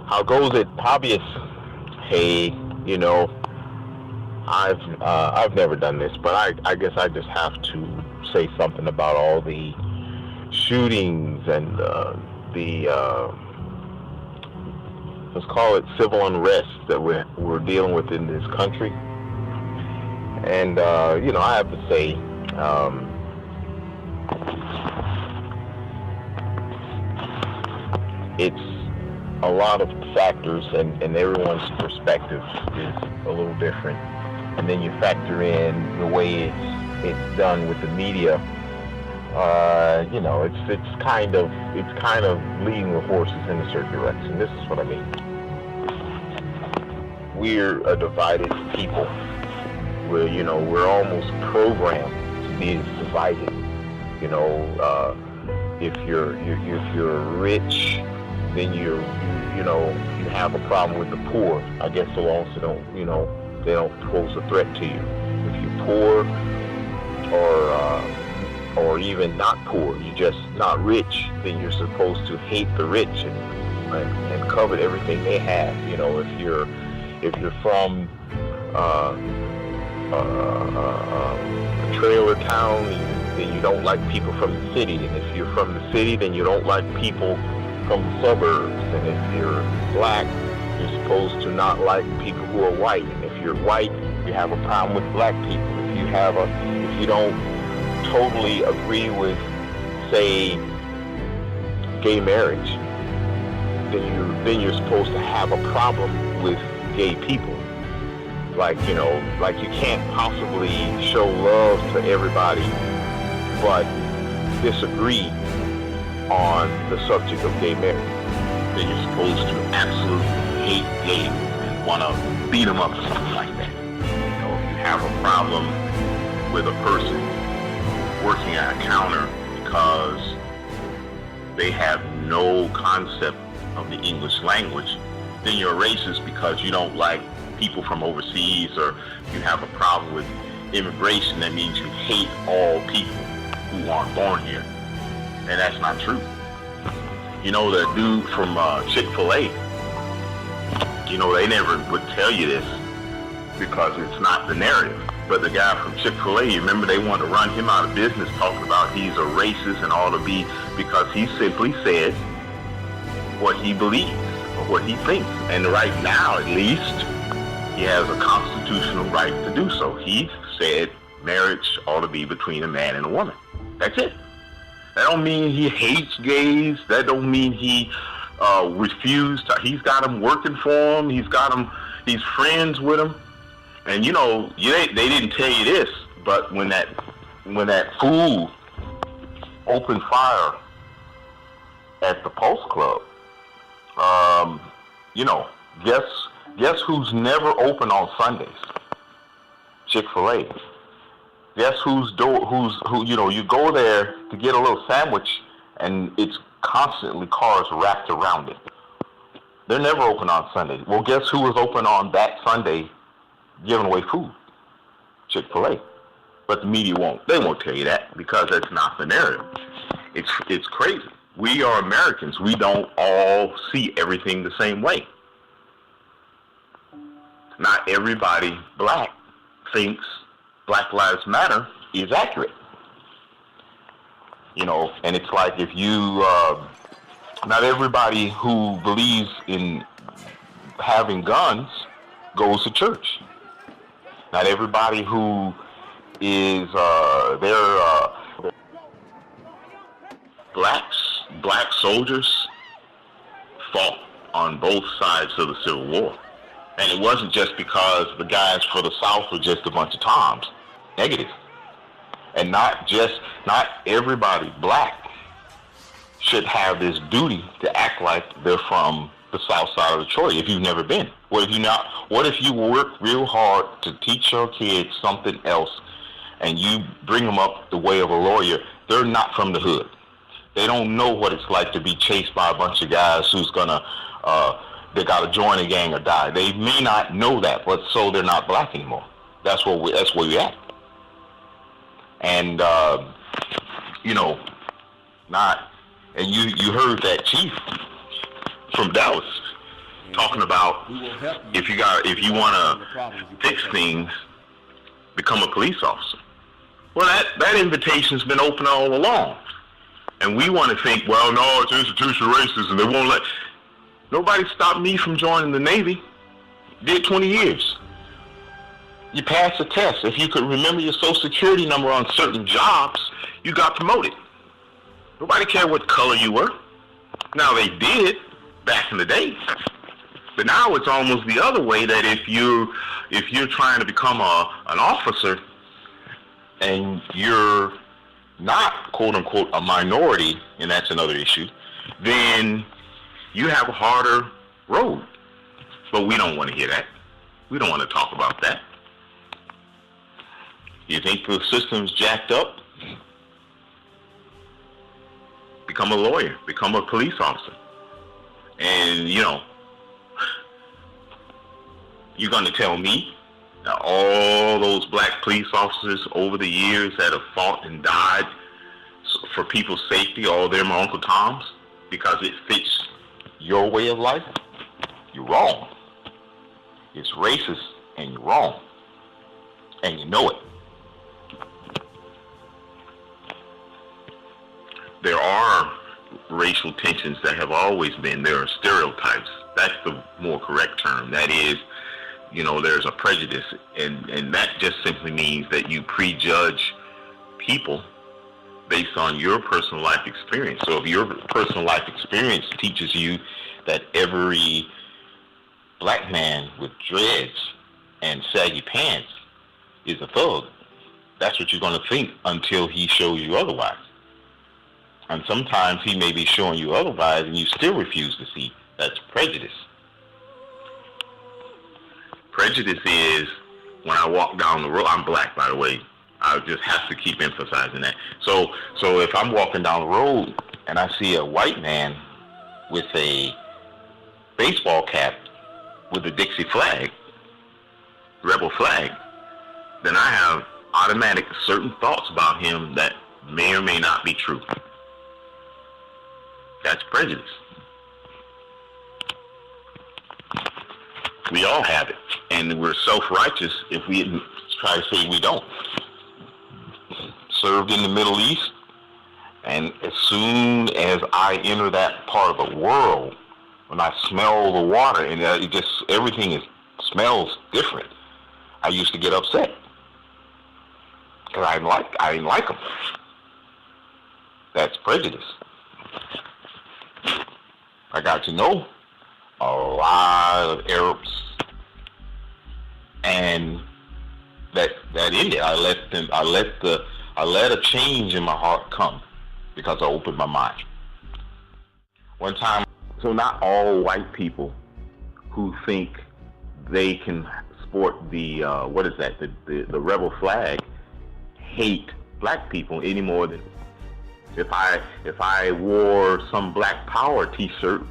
how goes it, hobbyists? Hey, you know, I've never done this, but I guess I just have to say something about all the shootings and the let's call it civil unrest that we're dealing with in this country. And you know, I have to say, it's a lot of factors, and everyone's perspective is a little different. And then you factor in the way it's done with the media. You know, it's kind of leading the horses in a certain direction. This is what I mean. We're a divided people. We're almost programmed to be divided. You know, if you're rich, then you have a problem with the poor. I guess so also they don't pose a threat to you. If you're poor or even not poor, you're just not rich, then you're supposed to hate the rich and covet everything they have. You know, if you're from a trailer town, then you don't like people from the city. And if you're from the city, then you don't like people from the suburbs. And if you're black, you're supposed to not like people who are white. And if you're white, you have a problem with black people. If you don't totally agree with, say, gay marriage, then you're supposed to have a problem with gay people. Like you can't possibly show love to everybody, but disagree on the subject of gay marriage. Then you're supposed to absolutely hate gays and want to beat them up or something like that. You know, if you have a problem with a person working at a counter because they have no concept of the English language, then you're a racist because you don't like people from overseas, or you have a problem with immigration. That means you hate all people who aren't born here. And that's not true. You know, the dude from Chick-fil-A, you know, they never would tell you this because it's not the narrative. But the guy from Chick-fil-A, you remember they wanted to run him out of business, talking about he's a racist and ought to be, because he simply said what he believes or what he thinks. And right now, at least, he has a constitutional right to do so. He said marriage ought to be between a man and a woman. That's it. That don't mean he hates gays. That don't mean he refused. He's got them working for him. He's friends with them. And you know, they didn't tell you this, but when that fool opened fire at the Post Club, you know, guess who's never open on Sundays? Chick-fil-A. Guess who, you know, you go there to get a little sandwich and it's constantly cars wrapped around it. They're never open on Sunday. Well, guess who was open on that Sunday giving away food? Chick-fil-A. But the media won't tell you that because that's not the narrative. It's crazy. We are Americans. We don't all see everything the same way. Not everybody black thinks Black Lives Matter is accurate. You know, and it's like if you, not everybody who believes in having guns goes to church. Not everybody who is, black soldiers fought on both sides of the Civil War. And it wasn't just because the guys for the South were just a bunch of Toms. Negative. And not everybody black should have this duty to act like they're from the South side of Detroit if you've never been. What if you work real hard to teach your kids something else and you bring them up the way of a lawyer? They're not from the hood. They don't know what it's like to be chased by a bunch of guys who's gonna they gotta join a gang or die. They may not know that, but so they're not black anymore. That's where we at. And you know, you heard that chief from Dallas. talking about if you want to fix things, become a police officer. Well, that invitation's been open all along. And we want to think, well, no, it's institutional racism. They won't let. Nobody stopped me from joining the Navy. Did 20 years. You passed the test. If you could remember your Social Security number on certain jobs, you got promoted. Nobody cared what color you were. Now, they did back in the day. But now it's almost the other way, that if you're trying to become an officer and you're not, quote unquote, a minority, and that's another issue, then you have a harder road. But we don't want to hear that. We don't want to talk about that. You think the system's jacked up? Become a lawyer, become a police officer. And, you're going to tell me that all those black police officers over the years that have fought and died for people's safety, all of them are Uncle Toms because it fits your way of life? You're wrong. It's racist and you're wrong. And you know it. There are racial tensions that have always been. There are stereotypes. That's the more correct term. That is, there's a prejudice, and that just simply means that you prejudge people based on your personal life experience. So if your personal life experience teaches you that every black man with dreads and saggy pants is a thug, that's what you're going to think until he shows you otherwise. And sometimes he may be showing you otherwise and you still refuse to see. That's prejudice. Prejudice is when I walk down the road. I'm black, by the way. I just have to keep emphasizing that. So if I'm walking down the road and I see a white man with a baseball cap with a Dixie flag, rebel flag, then I have automatic certain thoughts about him that may or may not be true. That's prejudice. We all have it, and we're self-righteous if we try to say we don't. Served in the Middle East, and as soon as I enter that part of the world, when I smell the water, and everything smells different, I used to get upset because I didn't like them. That's prejudice. I got to know a lot of Arabs, and that ended. I let a change in my heart come because I opened my mind. One time, so not all white people who think they can sport the the rebel flag hate black people any more than if I wore some Black Power T-shirt,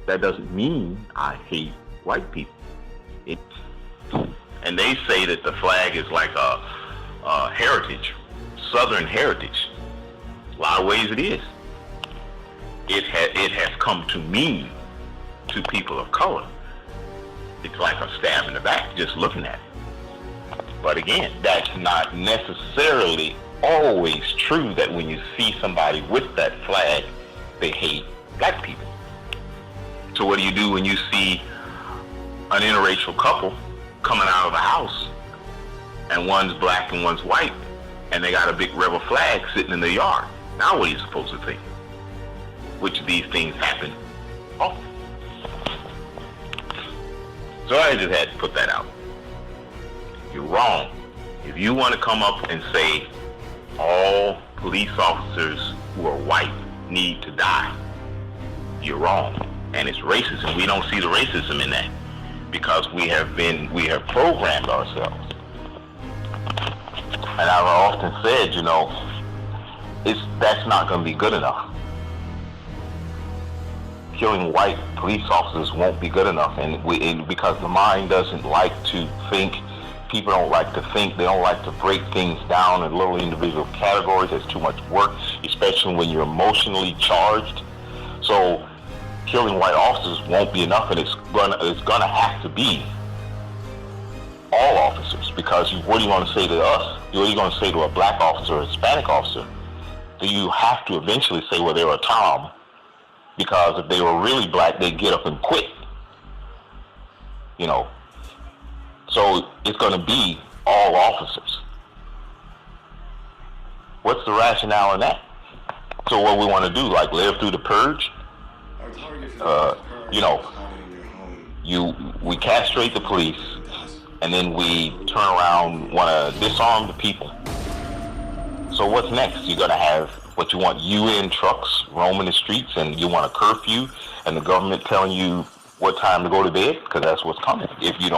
that doesn't mean I hate white people. And they say that the flag is like a heritage, Southern heritage. A lot of ways it is. It has come to mean to people of color. It's like a stab in the back just looking at it. But again, that's not necessarily always true that when you see somebody with that flag, they hate black people. So what do you do when you see an interracial couple coming out of a house and one's black and one's white and they got a big rebel flag sitting in their yard? Now what are you supposed to think? Which of these things happen often? So I just had to put that out. You're wrong. If you want to come up and say all police officers who are white need to die, you're wrong. And it's racism. We don't see the racism in that because we have programmed ourselves. And I've often said, that's not going to be good enough. Killing white police officers won't be good enough, and because the mind doesn't like to think. People don't like to think. They don't like to break things down in little individual categories. There's too much work, especially when you're emotionally charged. So killing white officers won't be enough, and it's gonna have to be all officers, because what are you going to say to us? What are you going to say to a black officer or a Hispanic officer? Do you have to eventually say, well, they're a Tom, because if they were really black, they'd get up and quit. You know, so it's going to be all officers. What's the rationale in that? So what we want to do, like live through the purge? You know, we castrate the police, and then we turn around, want to disarm the people. So what's next? You're going to have what you want, UN trucks roaming the streets, and you want a curfew, and the government telling you what time to go to bed, because that's what's coming. If we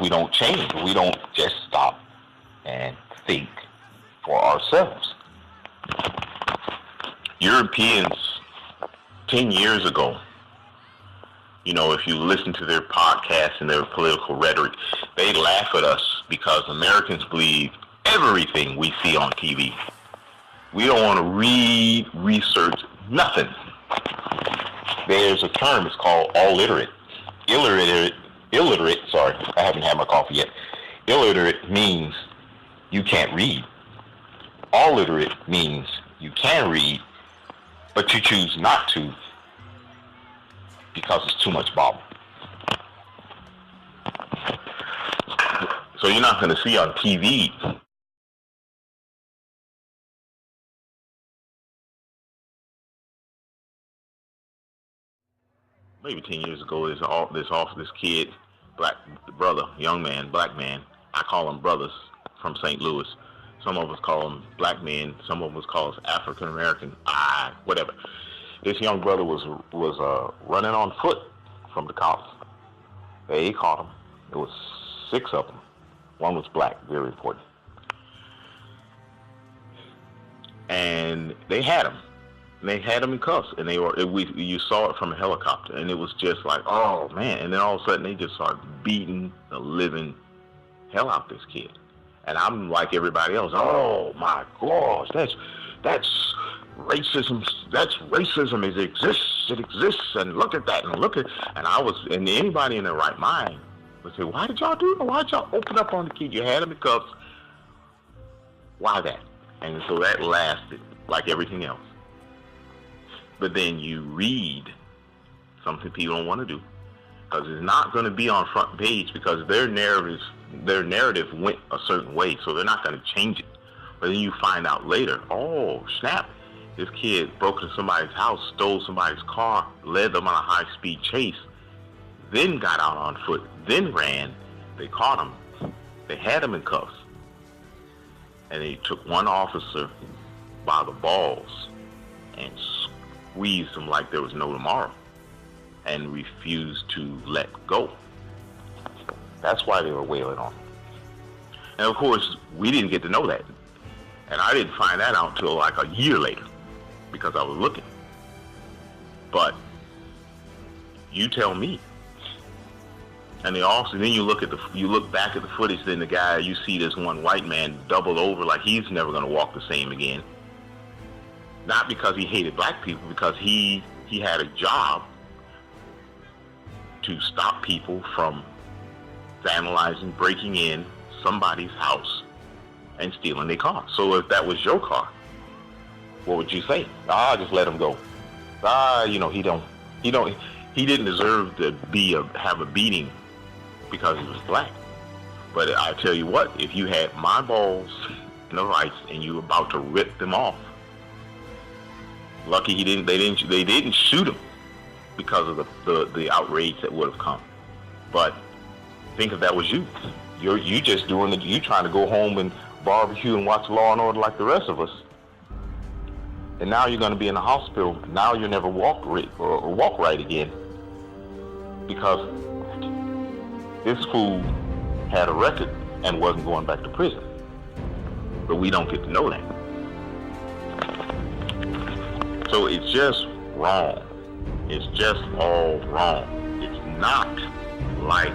don't change, if we don't just stop and think for ourselves. Europeans 10 years ago, you know, if you listen to their podcasts and their political rhetoric, they laugh at us because Americans believe everything we see on TV. We don't want to read, research, nothing. There's a term, it's called illiterate. Illiterate, sorry, I haven't had my coffee yet. Illiterate means you can't read. Alliterate means you can read, but you choose not to because it's too much bother. So you're not going to see on TV maybe 10 years ago, this kid, black brother, young man, black man. I call them brothers from St. Louis. Some of us call them black men. Some of us call us African American. Whatever. This young brother was running on foot from the cops. They caught him. There was 6 of them. One was black, very important. And they had him. And they had him in cuffs, and you saw it from a helicopter, and it was just like, oh man! And then all of a sudden, they just started beating the living hell out this kid. And I'm like everybody else. Oh my gosh, that's racism. That's racism. It exists, and look at that, and anybody in their right mind would say, why did y'all do that? Why did y'all open up on the kid? You had him in cuffs. Why that? And so that lasted like everything else. But then you read something people don't want to do, because it's not going to be on front page, because their narrative went a certain way, so they're not going to change it. But then you find out later, oh snap, this kid broke into somebody's house, stole somebody's car, led them on a high-speed chase, then got out on foot, then ran. They caught him. They had him in cuffs. And they took one officer by the balls and squeezed him like there was no tomorrow, and refused to let go. That's why they were wailing on him. And of course, we didn't get to know that. And I didn't find that out until like a year later, because I was looking. But you tell me. And then you look back at the footage, then you see this one white man doubled over like he's never going to walk the same again. Not because he hated black people, because he had a job to stop people from vandalizing, breaking in somebody's house and stealing their car. So if that was your car, what would you say? Just let him go. He didn't deserve to have a beating because he was black. But I tell you what, if you had my balls and the rights and you were about to rip them off, lucky they didn't shoot him because of the outrage that would have come. But think if that was you. You just you trying to go home and barbecue and watch Law and Order like the rest of us. And now you're going to be in the hospital. Now you'll never walk right again, because this fool had a record and wasn't going back to prison. But we don't get to know that. So it's just wrong. It's just all wrong. It's not like